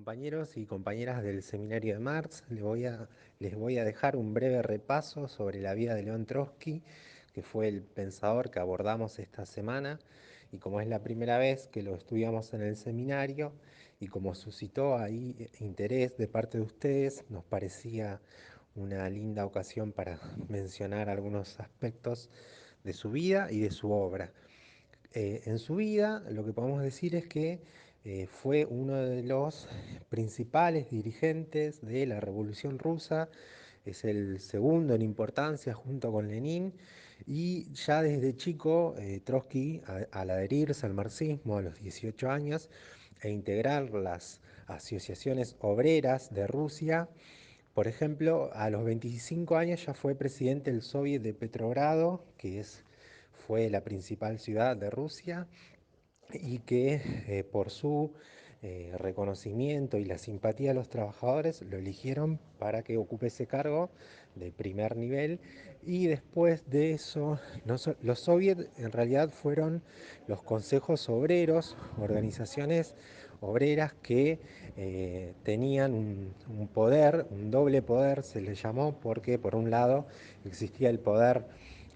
Compañeros y compañeras del Seminario de Marx, les voy a dejar un breve repaso sobre la vida de León Trotsky, que fue el pensador que abordamos esta semana, y como es la primera vez que lo estudiamos en el seminario, y como suscitó ahí interés de parte de ustedes, nos parecía una linda ocasión para mencionar algunos aspectos de su vida y de su obra. En su vida, lo que podemos decir es que fue uno de los principales dirigentes de la Revolución Rusa, es el segundo en importancia junto con Lenin, y ya desde chico Trotsky, al adherirse al marxismo a los 18 años e integrar las asociaciones obreras de Rusia, por ejemplo, a los 25 años ya fue presidente del Soviet de Petrogrado, fue la principal ciudad de Rusia, y que por su reconocimiento y la simpatía de los trabajadores lo eligieron para que ocupe ese cargo de primer nivel. Y después de eso, no los soviets en realidad fueron los consejos obreros, organizaciones obreras que tenían un poder, un doble poder se les llamó, porque por un lado existía el poder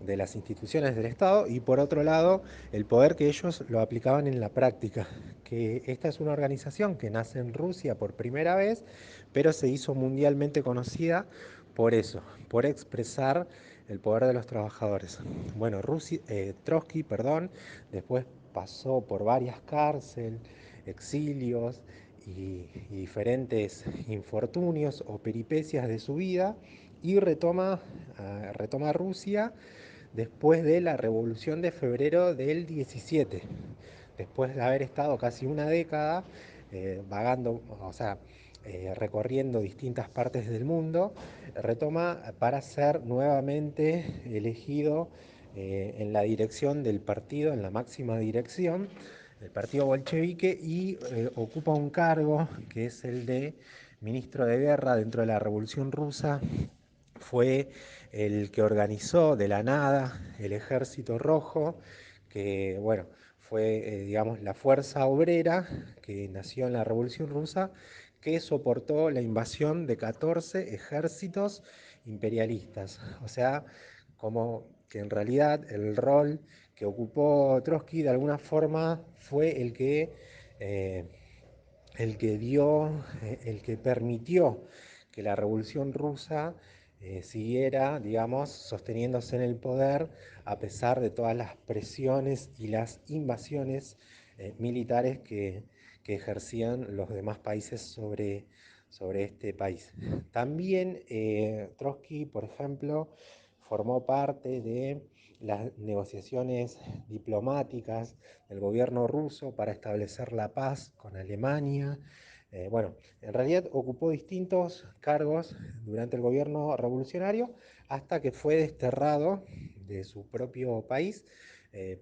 de las instituciones del Estado y por otro lado el poder que ellos lo aplicaban en la práctica, que esta es una organización que nace en Rusia por primera vez, pero se hizo mundialmente conocida por eso, por expresar el poder de los trabajadores. Bueno, Trotsky, después pasó por varias cárceles, exilios y diferentes infortunios o peripecias de su vida y retoma Rusia después de la Revolución de Febrero del 17, después de haber estado casi una década vagando, o sea, recorriendo distintas partes del mundo, retoma para ser nuevamente elegido en la dirección del partido, en la máxima dirección del partido bolchevique, y ocupa un cargo que es el de ministro de guerra dentro de la Revolución Rusa. Fue el que organizó de la nada el Ejército Rojo, que bueno, fue digamos la fuerza obrera que nació en la Revolución Rusa, que soportó la invasión de 14 ejércitos imperialistas. O sea, como que en realidad el rol que ocupó Trotsky de alguna forma fue eh, el que permitió que la Revolución Rusa siguiera, digamos, sosteniéndose en el poder a pesar de todas las presiones y las invasiones militares que ejercían los demás países sobre este país. También Trotsky, por ejemplo, formó parte de las negociaciones diplomáticas del gobierno ruso para establecer la paz con Alemania. Bueno, en realidad ocupó distintos cargos durante el gobierno revolucionario hasta que fue desterrado de su propio país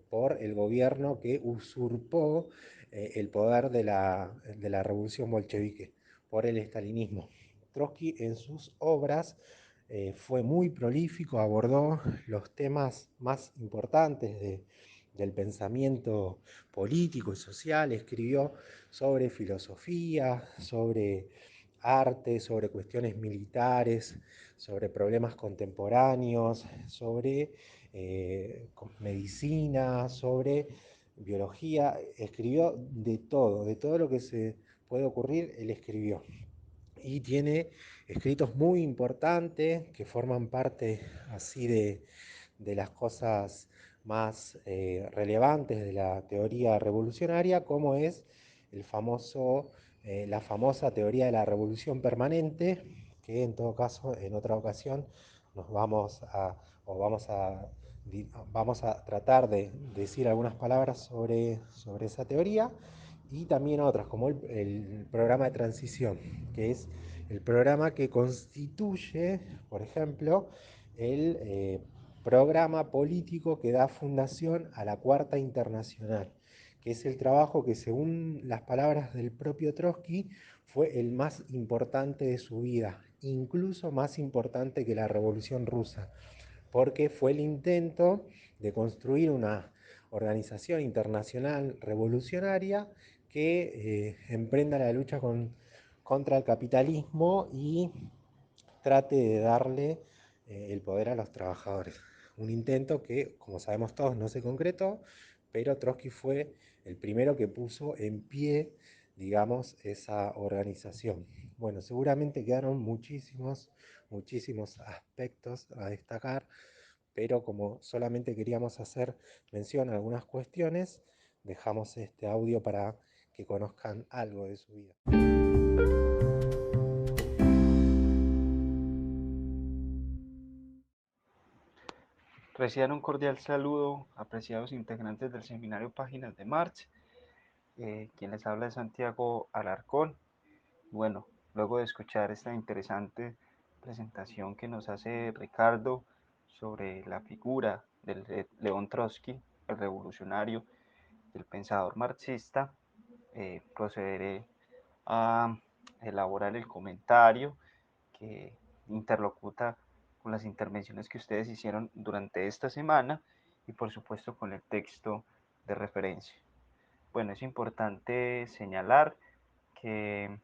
por el gobierno que usurpó el poder de la revolución bolchevique, por el estalinismo. Trotsky en sus obras fue muy prolífico, abordó los temas más importantes del pensamiento político y social, escribió sobre filosofía, sobre arte, sobre cuestiones militares, sobre problemas contemporáneos, sobre medicina, sobre biología. Escribió de todo lo que se puede ocurrir, él escribió. Y tiene escritos muy importantes que forman parte así de las cosas más relevantes de la teoría revolucionaria, como es la famosa teoría de la revolución permanente, que en todo caso, en otra ocasión, nos vamos a, o vamos a tratar de decir algunas palabras sobre esa teoría, y también otras, como el programa de transición, que es el programa que constituye, por ejemplo, el programa político que da fundación a la Cuarta Internacional, que es el trabajo que, según las palabras del propio Trotsky, fue el más importante de su vida, incluso más importante que la Revolución Rusa, porque fue el intento de construir una organización internacional revolucionaria que emprenda la lucha contra el capitalismo y trate de darle el poder a los trabajadores. Un intento que, como sabemos todos, no se concretó, pero Trotsky fue el primero que puso en pie, digamos, esa organización. Bueno, seguramente quedaron muchísimos aspectos a destacar, pero como solamente queríamos hacer mención a algunas cuestiones, dejamos este audio para que conozcan algo de su vida. Reciban un cordial saludo, apreciados integrantes del seminario Páginas de Marx. Quien les habla es Santiago Alarcón. Bueno, luego de escuchar esta interesante presentación que nos hace Ricardo sobre la figura de León Trotsky, el revolucionario, el pensador marxista, procederé a elaborar el comentario que interlocuta con las intervenciones que ustedes hicieron durante esta semana y por supuesto con el texto de referencia. Bueno, es importante señalar que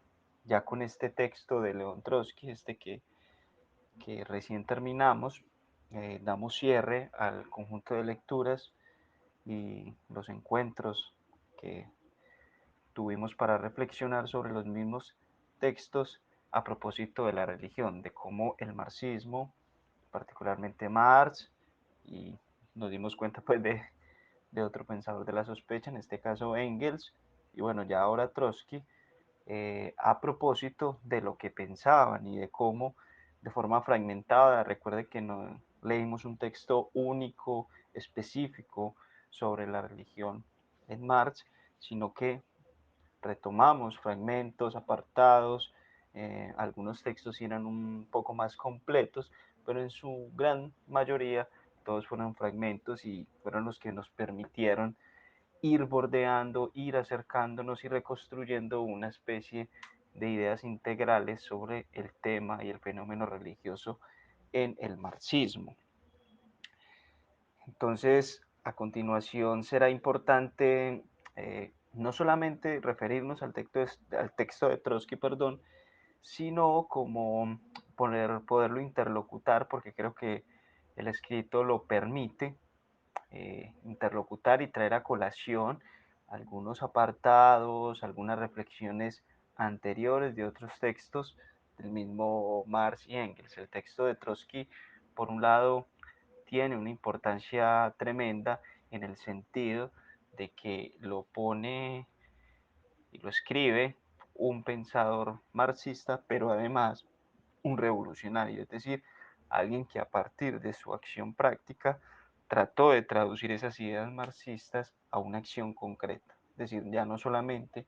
ya con este texto de León Trotsky, que recién terminamos, damos cierre al conjunto de lecturas y los encuentros que tuvimos para reflexionar sobre los mismos textos a propósito de la religión, de cómo el marxismo, particularmente Marx, y nos dimos cuenta pues de otro pensador de la sospecha, en este caso Engels, y bueno, ya ahora Trotsky, a propósito de lo que pensaban y de cómo de forma fragmentada, recuerde que no leímos un texto único, específico sobre la religión en Marx, sino que retomamos fragmentos, apartados, algunos textos eran un poco más completos, pero en su gran mayoría todos fueron fragmentos y fueron los que nos permitieron ir bordeando, ir acercándonos y reconstruyendo una especie de ideas integrales sobre el tema y el fenómeno religioso en el marxismo. Entonces, a continuación será importante no solamente referirnos al texto de Trotsky, perdón, sino como poderlo interlocutar, porque creo que el escrito lo permite, interlocutar y traer a colación algunos apartados, algunas reflexiones anteriores de otros textos del mismo Marx y Engels. El texto de Trotsky, por un lado, tiene una importancia tremenda en el sentido de que lo pone y lo escribe un pensador marxista, pero además un revolucionario, es decir, alguien que a partir de su acción práctica trató de traducir esas ideas marxistas a una acción concreta, es decir, ya no solamente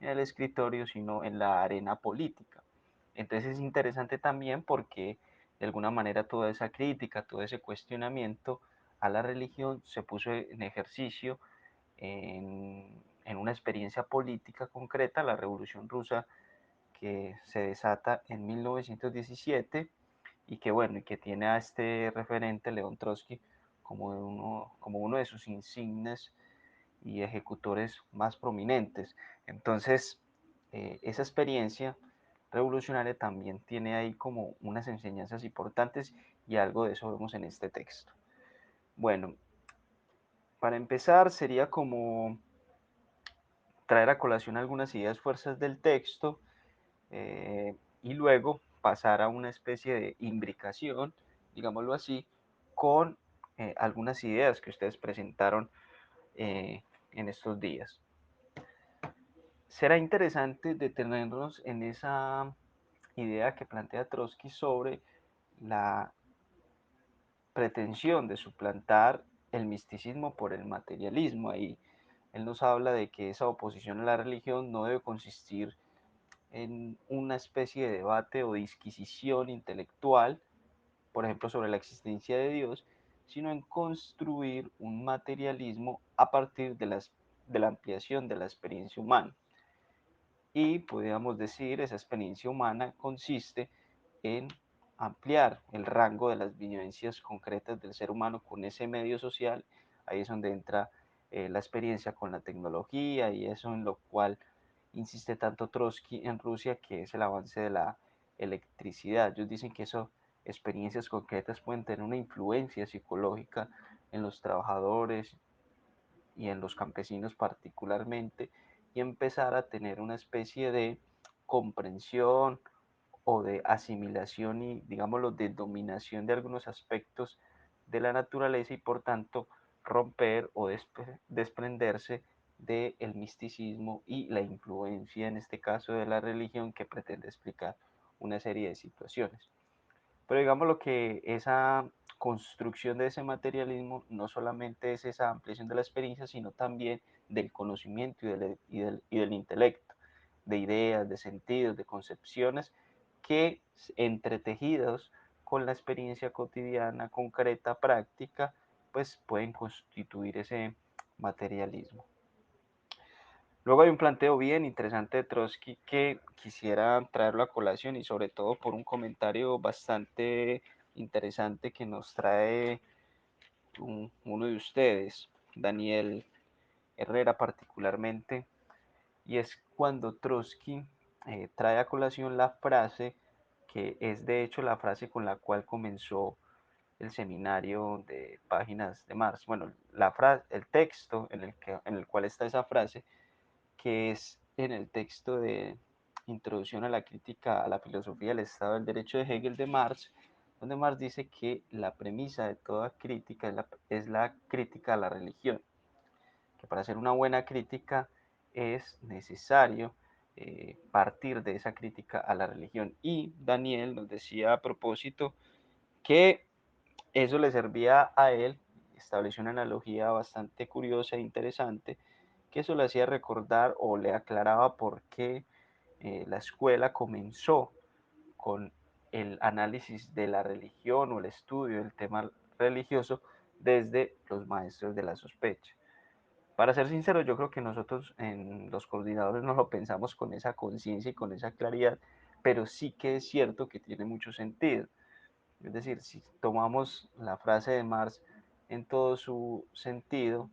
en el escritorio, sino en la arena política. Entonces es interesante también porque de alguna manera toda esa crítica, todo ese cuestionamiento a la religión se puso en ejercicio en una experiencia política concreta, la Revolución Rusa que se desata en 1917 y que bueno, y que tiene a este referente, León Trotsky, como uno de sus insignes y ejecutores más prominentes. Entonces, esa experiencia revolucionaria también tiene ahí como unas enseñanzas importantes y algo de eso vemos en este texto. Bueno, para empezar sería como traer a colación algunas ideas fuerzas del texto y luego pasar a una especie de imbricación, digámoslo así, con algunas ideas que ustedes presentaron en estos días. Será interesante detenernos en esa idea que plantea Trotsky sobre la pretensión de suplantar el misticismo por el materialismo. Ahí él nos habla de que esa oposición a la religión no debe consistir en una especie de debate o disquisición intelectual, por ejemplo, sobre la existencia de Dios, sino en construir un materialismo a partir de la ampliación de la experiencia humana. Y podríamos decir, esa experiencia humana consiste en ampliar el rango de las vivencias concretas del ser humano con ese medio social. Ahí es donde entra la experiencia con la tecnología y eso en lo cual insiste tanto Trotsky en Rusia, que es el avance de la electricidad. Ellos dicen que esas experiencias concretas pueden tener una influencia psicológica en los trabajadores y en los campesinos particularmente, y empezar a tener una especie de comprensión o de asimilación y, digámoslo, de dominación de algunos aspectos de la naturaleza y por tanto romper o desprenderse del misticismo y la influencia, en este caso de la religión, que pretende explicar una serie de situaciones. Pero digamos lo que esa construcción de ese materialismo no solamente es esa ampliación de la experiencia, sino también del conocimiento y del intelecto, de ideas, de sentidos, de concepciones que entretejidos con la experiencia cotidiana, concreta, práctica, pues pueden constituir ese materialismo. Luego hay un planteo bien interesante de Trotsky que quisiera traerlo a colación y sobre todo por un comentario bastante interesante que nos trae uno de ustedes, Daniel Herrera particularmente, y es cuando Trotsky trae a colación la frase que es de hecho la frase con la cual comenzó el seminario de Páginas de Marx. Bueno, el texto en el cual está esa frase, que es en el texto de Introducción a la crítica a la filosofía del Estado del Derecho de Hegel de Marx, donde Marx dice que la premisa de toda crítica es la crítica a la religión, que para hacer una buena crítica es necesario partir de esa crítica a la religión. Y Daniel nos decía a propósito que eso le servía a él, estableció una analogía bastante curiosa e interesante, que eso le hacía recordar o le aclaraba por qué la escuela comenzó con el análisis de la religión o el estudio del tema religioso desde los maestros de la sospecha. Para ser sincero, yo creo que nosotros en los coordinadores no lo pensamos con esa conciencia y con esa claridad, pero sí que es cierto que tiene mucho sentido. Es decir, si tomamos la frase de Marx en todo su sentido,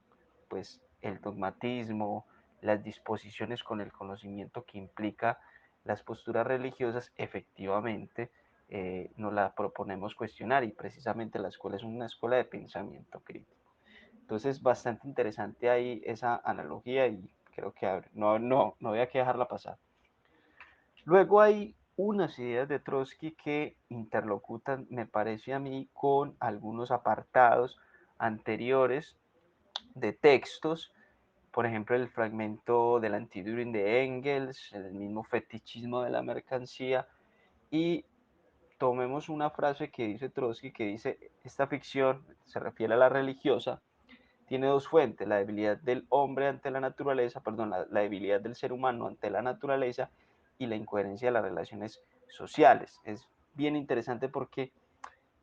pues el dogmatismo, las disposiciones con el conocimiento que implica las posturas religiosas, efectivamente nos la proponemos cuestionar y precisamente la escuela es una escuela de pensamiento crítico. Entonces, bastante interesante ahí esa analogía y creo que no había que dejarla pasar. Luego hay unas ideas de Trotsky que interlocutan, me parece a mí, con algunos apartados anteriores de textos, por ejemplo, el fragmento del Anti-Düring de Engels, el mismo fetichismo de la mercancía, y tomemos una frase que dice Trotsky, que dice, esta ficción, se refiere a la religiosa, tiene dos fuentes, la debilidad del hombre ante la naturaleza, perdón, la debilidad del ser humano ante la naturaleza y la incoherencia de las relaciones sociales. Es bien interesante porque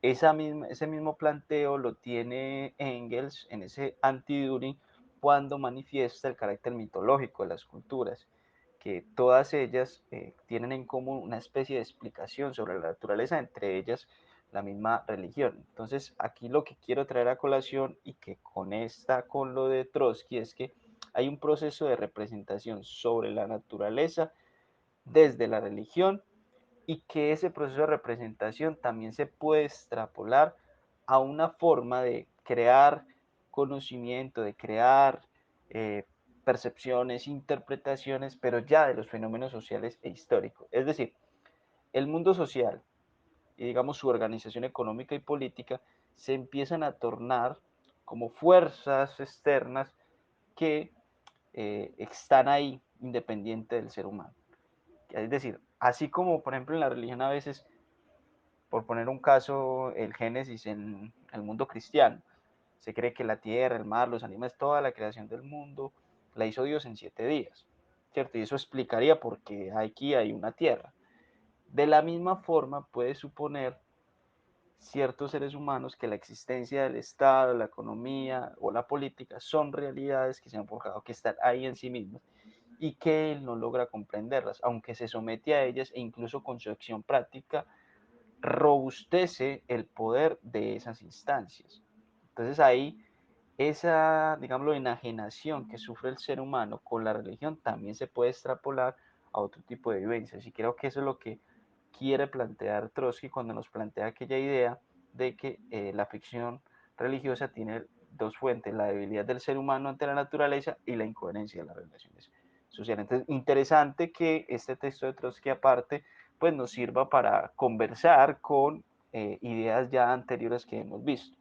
ese mismo planteo lo tiene Engels en ese anti-Düring cuando manifiesta el carácter mitológico de las culturas, que todas ellas tienen en común una especie de explicación sobre la naturaleza, entre ellas la misma religión. Entonces, aquí lo que quiero traer a colación y que conecta con lo de Trotsky es que hay un proceso de representación sobre la naturaleza desde la religión y que ese proceso de representación también se puede extrapolar a una forma de crear conocimiento, de crear eh, percepciones, interpretaciones, pero ya de los fenómenos sociales e históricos. Es decir, el mundo social y digamos su organización económica y política se empiezan a tornar como fuerzas externas que están ahí independiente del ser humano. Es decir, así como por ejemplo en la religión a veces, por poner un caso, el Génesis en el mundo cristiano, se cree que la tierra, el mar, los animales, toda la creación del mundo la hizo Dios en 7 días, ¿cierto? Y eso explicaría por qué aquí hay una tierra. De la misma forma puede suponer ciertos seres humanos que la existencia del Estado, la economía o la política son realidades que se han forjado, que están ahí en sí mismas y que él no logra comprenderlas, aunque se somete a ellas e incluso con su acción práctica robustece el poder de esas instancias. Entonces ahí esa, digámoslo, enajenación que sufre el ser humano con la religión también se puede extrapolar a otro tipo de vivencias. Y creo que eso es lo que quiere plantear Trotsky cuando nos plantea aquella idea de que la ficción religiosa tiene dos fuentes, la debilidad del ser humano ante la naturaleza y la incoherencia de las relaciones sociales. Entonces, interesante que este texto de Trotsky aparte, pues nos sirva para conversar con ideas ya anteriores que hemos visto.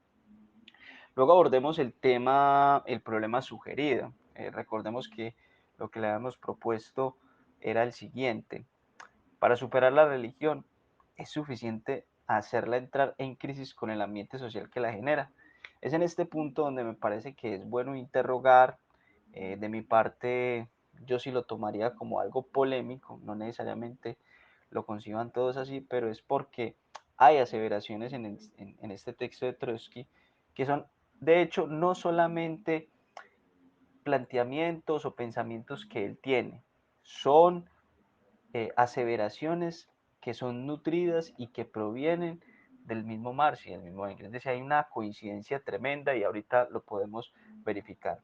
Luego abordemos el tema, el problema sugerido. Recordemos que lo que le habíamos propuesto era el siguiente. Para superar la religión es suficiente hacerla entrar en crisis con el ambiente social que la genera. Es en este punto donde me parece que es bueno interrogar. De mi parte, yo sí lo tomaría como algo polémico, no necesariamente lo conciban todos así, pero es porque hay aseveraciones en este texto de Trotsky que son, de hecho, no solamente planteamientos o pensamientos que él tiene, son aseveraciones que son nutridas y que provienen del mismo Marx y del mismo Engels. Es decir, hay una coincidencia tremenda y ahorita lo podemos verificar.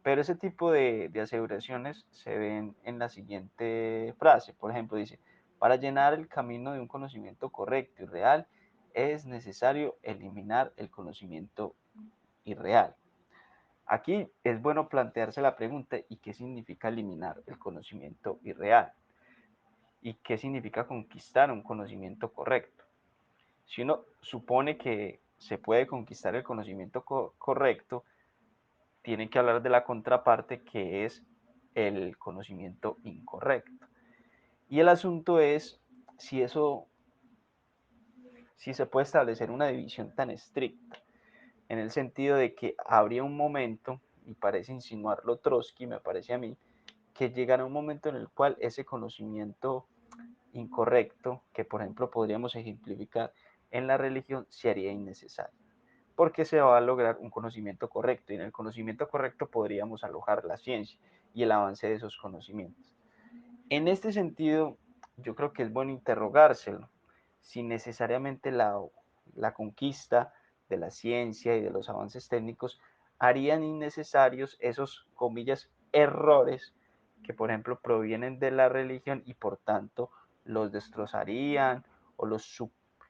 Pero ese tipo de aseveraciones se ven en la siguiente frase. Por ejemplo, dice, para llenar el camino de un conocimiento correcto y real, es necesario eliminar el conocimiento irreal. Aquí es bueno plantearse la pregunta, ¿y qué significa eliminar el conocimiento irreal? ¿Y qué significa conquistar un conocimiento correcto? Si uno supone que se puede conquistar el conocimiento correcto, tiene que hablar de la contraparte que es el conocimiento incorrecto. Y el asunto es si eso, si se puede establecer una división tan estricta, en el sentido de que habría un momento, y parece insinuarlo Trotsky, me parece a mí, que llegará un momento en el cual ese conocimiento incorrecto, que por ejemplo podríamos ejemplificar en la religión, se haría innecesario, porque se va a lograr un conocimiento correcto, y en el conocimiento correcto podríamos alojar la ciencia y el avance de esos conocimientos. En este sentido, yo creo que es bueno interrogárselo, si necesariamente la conquista de la ciencia y de los avances técnicos harían innecesarios esos, comillas, errores que, por ejemplo, provienen de la religión y por tanto los destrozarían o los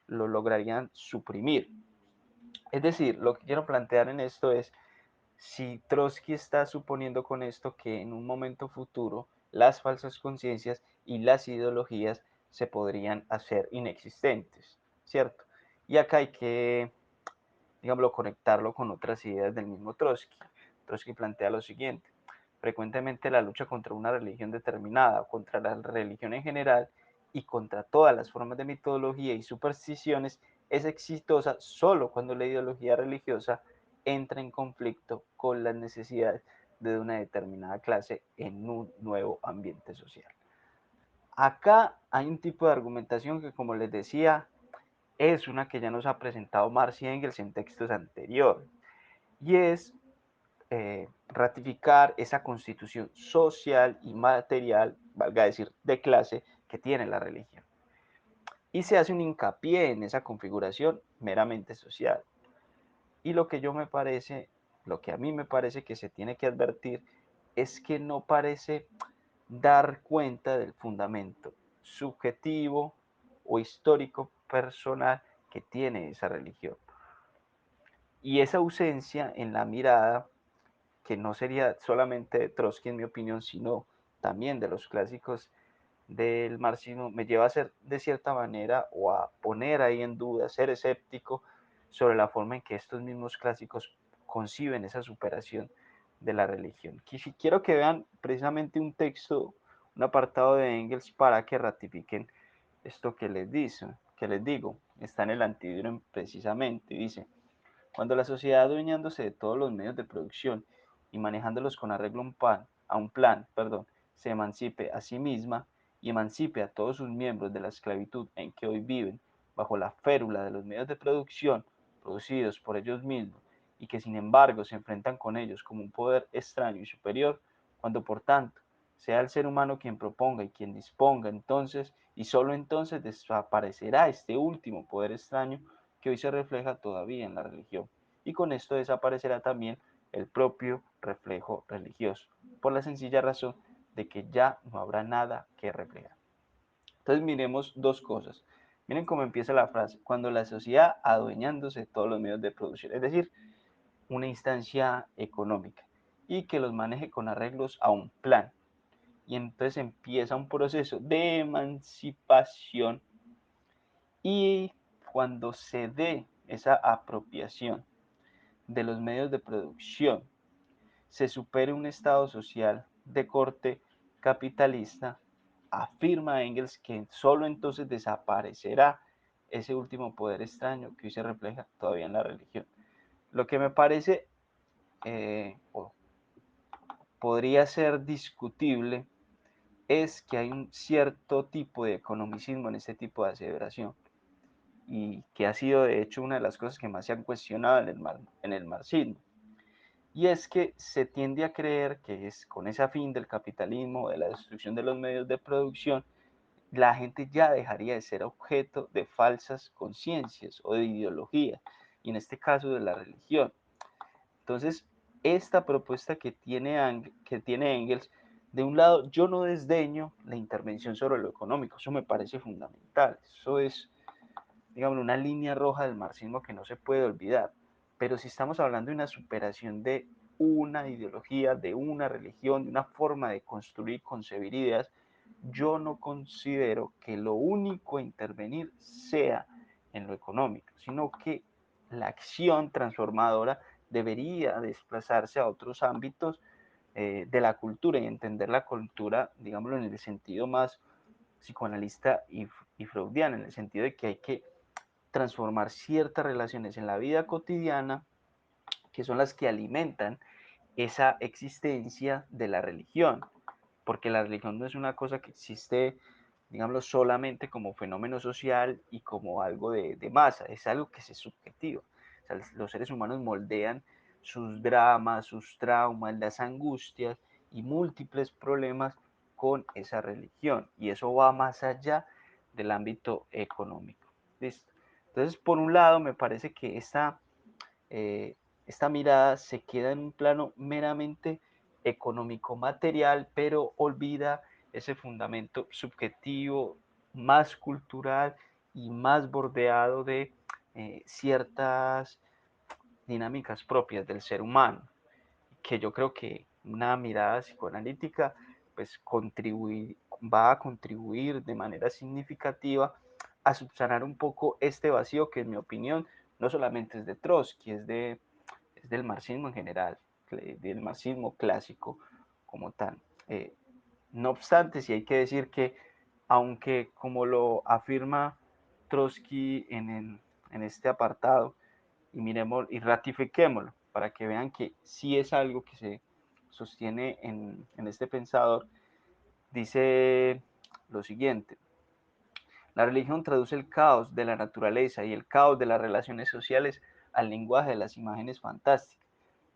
lograrían suprimir. Es decir, lo que quiero plantear en esto es si Trotsky está suponiendo con esto que en un momento futuro las falsas conciencias y las ideologías se podrían hacer inexistentes, ¿cierto? Y acá hay que, digámoslo, conectarlo con otras ideas del mismo Trotsky. Trotsky plantea lo siguiente: frecuentemente la lucha contra una religión determinada, contra la religión en general y contra todas las formas de mitología y supersticiones es exitosa solo cuando la ideología religiosa entra en conflicto con las necesidades de una determinada clase en un nuevo ambiente social. Acá hay un tipo de argumentación que, como les decía, es una que ya nos ha presentado Marx y Engels en textos anteriores, y es ratificar esa constitución social y material, valga decir, de clase que tiene la religión. Y se hace un hincapié en esa configuración meramente social. Y lo que yo me parece, lo que a mí me parece que se tiene que advertir es que no parece dar cuenta del fundamento subjetivo o histórico personal que tiene esa religión. Y esa ausencia en la mirada, que no sería solamente de Trotsky en mi opinión, sino también de los clásicos del marxismo, me lleva a ser de cierta manera o a poner ahí en duda, ser escéptico sobre la forma en que estos mismos clásicos conciben esa superación de la religión. Si quiero que vean precisamente un texto, un apartado de Engels para que ratifiquen esto que les digo, está en el Antidirum precisamente, dice: cuando la sociedad, adueñándose de todos los medios de producción y manejándolos con arreglo a un plan, se emancipe a sí misma y emancipe a todos sus miembros de la esclavitud en que hoy viven bajo la férula de los medios de producción producidos por ellos mismos y que sin embargo se enfrentan con ellos como un poder extraño y superior, cuando por tanto sea el ser humano quien proponga y quien disponga, entonces y solo entonces desaparecerá este último poder extraño que hoy se refleja todavía en la religión. Y con esto desaparecerá también el propio reflejo religioso, por la sencilla razón de que ya no habrá nada que reflejar. Entonces miremos dos cosas. Miren cómo empieza la frase, cuando la sociedad adueñándose de todos los medios de producción, es decir, una instancia económica y que los maneje con arreglos a un plan. Y entonces empieza un proceso de emancipación y cuando se dé esa apropiación de los medios de producción, se supere un estado social de corte capitalista, afirma Engels que solo entonces desaparecerá ese último poder extraño que hoy se refleja todavía en la religión. Lo que me parece o podría ser discutible es que hay un cierto tipo de economicismo en este tipo de aseveración y que ha sido de hecho una de las cosas que más se han cuestionado en el marxismo. Y es que se tiende a creer que es con ese fin del capitalismo, de la destrucción de los medios de producción, la gente ya dejaría de ser objeto de falsas conciencias o de ideología, y en este caso de la religión. Entonces, esta propuesta que tiene Engels, de un lado, yo no desdeño la intervención sobre lo económico, eso me parece fundamental, eso es, digamos, una línea roja del marxismo que no se puede olvidar, pero si estamos hablando de una superación de una ideología, de una religión, de una forma de construir y concebir ideas, yo no considero que lo único a intervenir sea en lo económico, sino que la acción transformadora debería desplazarse a otros ámbitos de la cultura y entender la cultura, digámoslo, en el sentido más psicoanalista y freudiano, en el sentido de que hay que transformar ciertas relaciones en la vida cotidiana que son las que alimentan esa existencia de la religión, porque la religión no es una cosa que existe, digámoslo, solamente como fenómeno social y como algo de masa, es algo que es subjetivo. O sea, los seres humanos moldean sus dramas, sus traumas, las angustias y múltiples problemas con esa religión, y eso va más allá del ámbito económico. ¿Listo? Entonces, por un lado, me parece que eh, esta mirada se queda en un plano meramente económico material, pero olvida ese fundamento subjetivo, más cultural y más bordeado de ciertas dinámicas propias del ser humano, que yo creo que una mirada psicoanalítica pues va a contribuir de manera significativa a subsanar un poco este vacío que en mi opinión no solamente es de Trotsky, es del marxismo en general, del marxismo clásico como tal. No obstante, sí hay que decir que, aunque como lo afirma Trotsky en este apartado, y miremos y ratifiquémoslo para que vean que sí es algo que se sostiene en este pensador, dice lo siguiente: la religión traduce el caos de la naturaleza y el caos de las relaciones sociales al lenguaje de las imágenes fantásticas.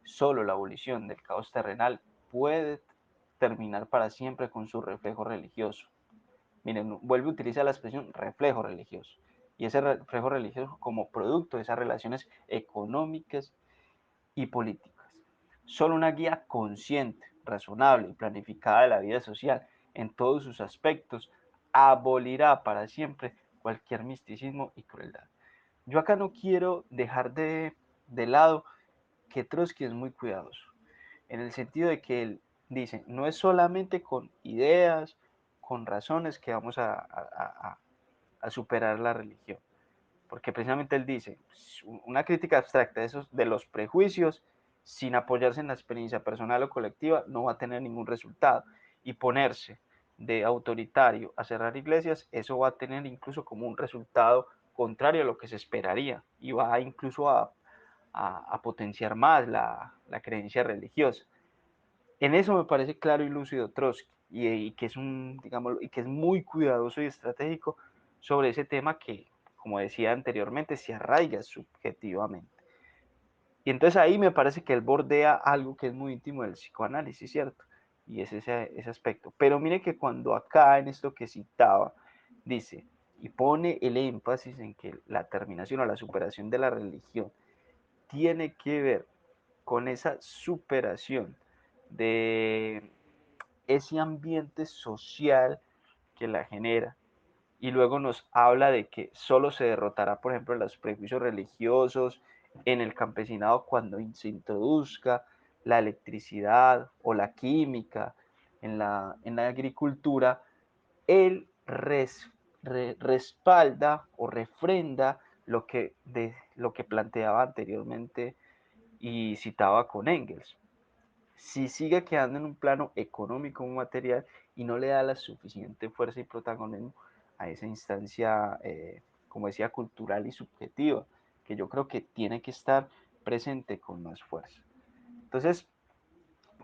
Solo la abolición del caos terrenal puede terminar para siempre con su reflejo religioso. Miren, vuelve a utilizar la expresión reflejo religioso. Y ese reflejo religioso como producto de esas relaciones económicas y políticas. Solo una guía consciente, razonable y planificada de la vida social en todos sus aspectos abolirá para siempre cualquier misticismo y crueldad. Yo acá no quiero dejar de lado que Trotsky es muy cuidadoso, en el sentido de que él dice, no es solamente con ideas, con razones que vamos a superar la religión, porque precisamente él dice, una crítica abstracta de los prejuicios sin apoyarse en la experiencia personal o colectiva no va a tener ningún resultado, y ponerse de autoritario a cerrar iglesias, eso va a tener incluso como un resultado contrario a lo que se esperaría, y va incluso a potenciar más la creencia religiosa. En eso me parece claro y lúcido Trotsky, y que es digamos, y que es muy cuidadoso y estratégico sobre ese tema que, como decía anteriormente, se arraiga subjetivamente. Y entonces ahí me parece que él bordea algo que es muy íntimo del psicoanálisis, ¿cierto? Y es ese aspecto. Pero mire que cuando acá en esto que citaba, dice, y pone el énfasis en que la terminación o la superación de la religión tiene que ver con esa superación de ese ambiente social que la genera. Y luego nos habla de que solo se derrotará, por ejemplo, los prejuicios religiosos en el campesinado cuando se introduzca la electricidad o la química en la agricultura. Él respalda o refrenda lo que planteaba anteriormente y citaba con Engels. Si sigue quedando en un plano económico material y no le da la suficiente fuerza y protagonismo a esa instancia, como decía, cultural y subjetiva, que yo creo que tiene que estar presente con más fuerza. Entonces,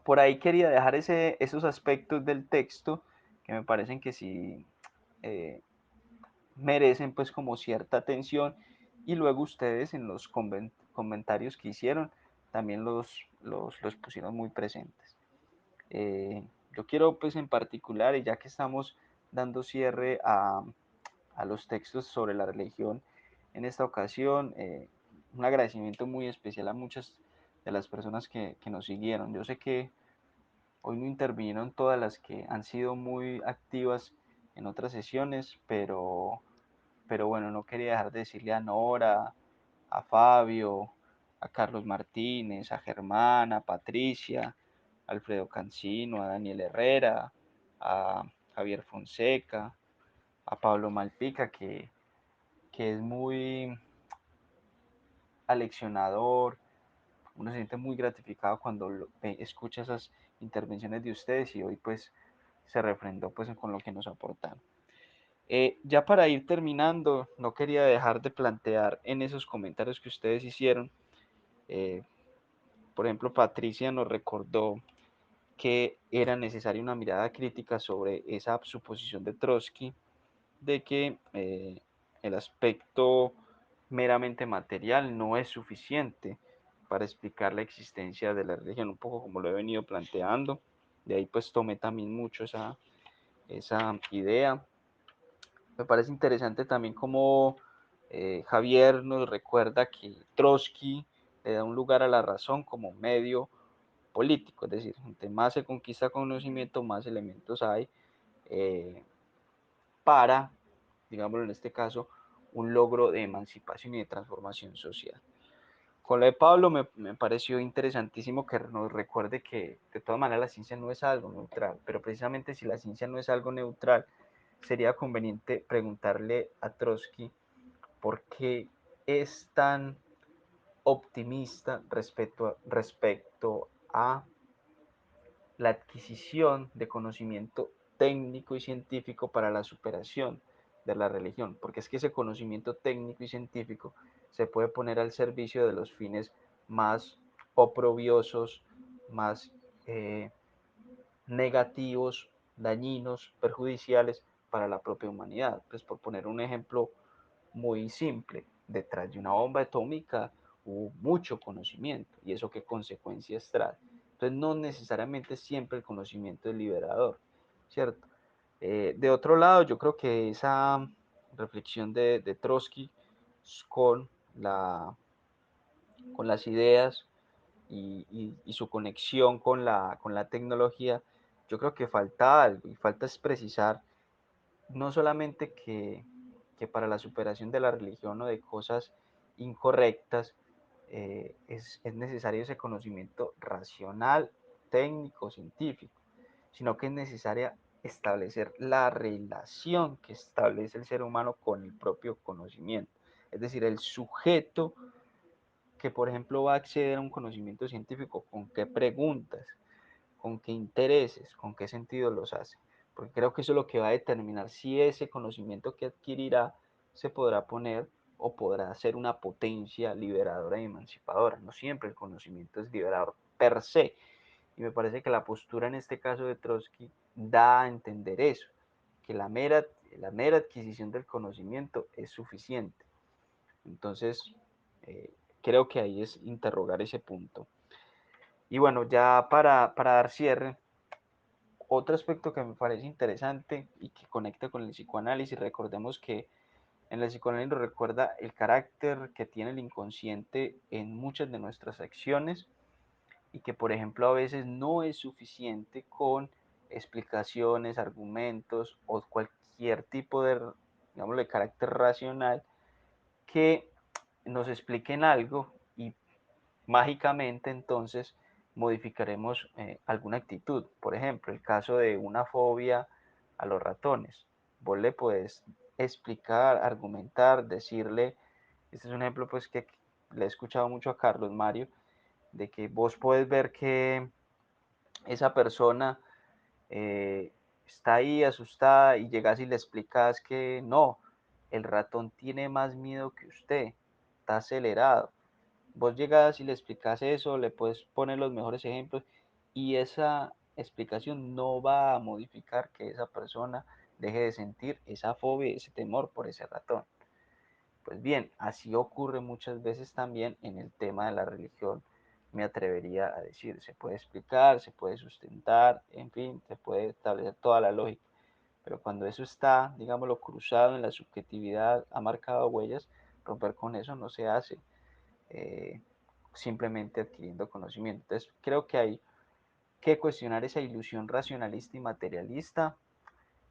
por ahí quería dejar esos aspectos del texto que me parecen que sí eh, merecen pues como cierta atención, y luego ustedes en los comentarios que hicieron también los pusieron muy presentes. Yo quiero pues en particular, y ya que estamos dando cierre a los textos sobre la religión en esta ocasión, un agradecimiento muy especial a muchas de las personas que nos siguieron. Yo sé que hoy no intervinieron todas las que han sido muy activas en otras sesiones, pero bueno, no quería dejar de decirle a Nora, a Fabio, a Carlos Martínez, a Germán, a Patricia, a Alfredo Cancino, a Daniel Herrera, a Javier Fonseca, a Pablo Malpica, que es muy aleccionador. Uno se siente muy gratificado cuando escucha esas intervenciones de ustedes, y hoy pues se refrendó pues con lo que nos aportaron. Ya para ir terminando, no quería dejar de plantear en esos comentarios que ustedes hicieron. eh, por ejemplo, Patricia nos recordó que era necesaria una mirada crítica sobre esa suposición de Trotsky de que el aspecto meramente material no es suficiente para explicar la existencia de la religión, un poco como lo he venido planteando. De ahí pues tomé también mucho esa idea. Me parece interesante también como Javier nos recuerda que Trotsky le da un lugar a la razón como medio político, es decir, entre más se conquista conocimiento, más elementos hay eh, para, digámoslo en este caso, un logro de emancipación y de transformación social. Con lo de Pablo me pareció interesantísimo que nos recuerde que de todas maneras la ciencia no es algo neutral, pero precisamente si la ciencia no es algo neutral, sería conveniente preguntarle a Trotsky por qué es tan optimista respecto a la adquisición de conocimiento técnico y científico para la superación de la religión, porque es que ese conocimiento técnico y científico se puede poner al servicio de los fines más oprobiosos, más negativos, dañinos, perjudiciales para la propia humanidad. Pues por poner un ejemplo muy simple, detrás de una bomba atómica hubo mucho conocimiento, y eso qué consecuencias trae. Entonces no necesariamente siempre el conocimiento es liberador, ¿cierto? De otro lado, yo creo que esa reflexión de Trotsky con, la, con las ideas y su conexión con la tecnología, yo creo que falta algo, y falta es precisar no solamente que para la superación de la religión o de cosas incorrectas es necesario ese conocimiento racional, técnico, científico, sino que es necesaria establecer la relación que establece el ser humano con el propio conocimiento. Es decir, el sujeto que, por ejemplo, va a acceder a un conocimiento científico, con qué preguntas, con qué intereses, con qué sentido los hace. Porque creo que eso es lo que va a determinar si ese conocimiento que adquirirá se podrá poner o podrá ser una potencia liberadora y emancipadora. No siempre el conocimiento es liberador per se. Y me parece que la postura en este caso de Trotsky da a entender eso, que la mera adquisición del conocimiento es suficiente. Entonces, creo que ahí es interrogar ese punto. Y bueno, ya para dar cierre, otro aspecto que me parece interesante y que conecta con el psicoanálisis, recordemos que en el psicoanálisis nos recuerda el carácter que tiene el inconsciente en muchas de nuestras acciones, y que, por ejemplo, a veces no es suficiente con explicaciones, argumentos o cualquier tipo de, digamos, de carácter racional que nos expliquen algo y mágicamente entonces modificaremos alguna actitud. Por ejemplo, el caso de una fobia a los ratones. Vos le puedes explicar, argumentar, decirle, este es un ejemplo pues que le he escuchado mucho a Carlos Mario, de que vos puedes ver que esa persona está ahí asustada y llegas y le explicas que no, el ratón tiene más miedo que usted, está acelerado. Vos llegas y le explicas eso, le puedes poner los mejores ejemplos y esa explicación no va a modificar que esa persona deje de sentir esa fobia, ese temor por ese ratón. Pues bien, así ocurre muchas veces también en el tema de la religión, me atrevería a decir. Se puede explicar, se puede sustentar, en fin, se puede establecer toda la lógica. Pero cuando eso está, digámoslo, cruzado en la subjetividad, ha marcado huellas, romper con eso no se hace eh, simplemente adquiriendo conocimiento. Entonces, creo que hay que cuestionar esa ilusión racionalista y materialista,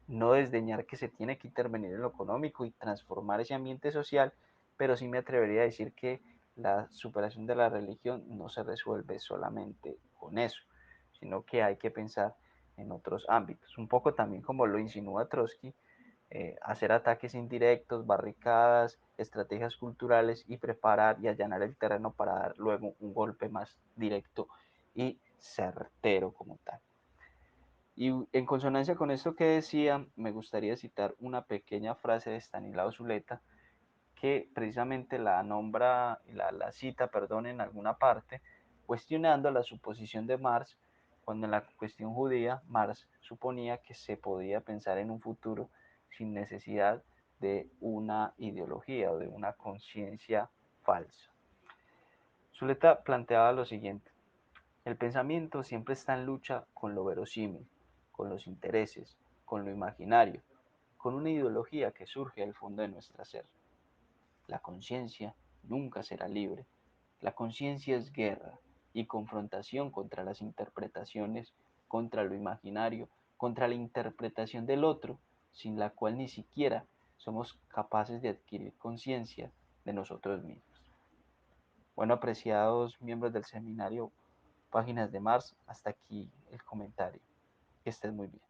no desdeñar que se tiene que intervenir en lo económico y transformar ese ambiente social, pero sí me atrevería a decir que la superación de la religión no se resuelve solamente con eso, sino que hay que pensar en otros ámbitos. Un poco también como lo insinúa Trotsky, hacer ataques indirectos, barricadas, estrategias culturales y preparar y allanar el terreno para dar luego un golpe más directo y certero como tal. Y en consonancia con esto que decía, me gustaría citar una pequeña frase de Stanislao Zuleta que precisamente la nombra, la cita, perdón, en alguna parte, cuestionando la suposición de Marx, cuando en la cuestión judía Marx suponía que se podía pensar en un futuro sin necesidad de una ideología o de una conciencia falsa. Zuleta planteaba lo siguiente: el pensamiento siempre está en lucha con lo verosímil, con los intereses, con lo imaginario, con una ideología que surge del fondo de nuestra ser. La conciencia nunca será libre. La conciencia es guerra y confrontación contra las interpretaciones, contra lo imaginario, contra la interpretación del otro, sin la cual ni siquiera somos capaces de adquirir conciencia de nosotros mismos. Bueno, apreciados miembros del seminario Páginas de Mars, hasta aquí el comentario. Que estés muy bien.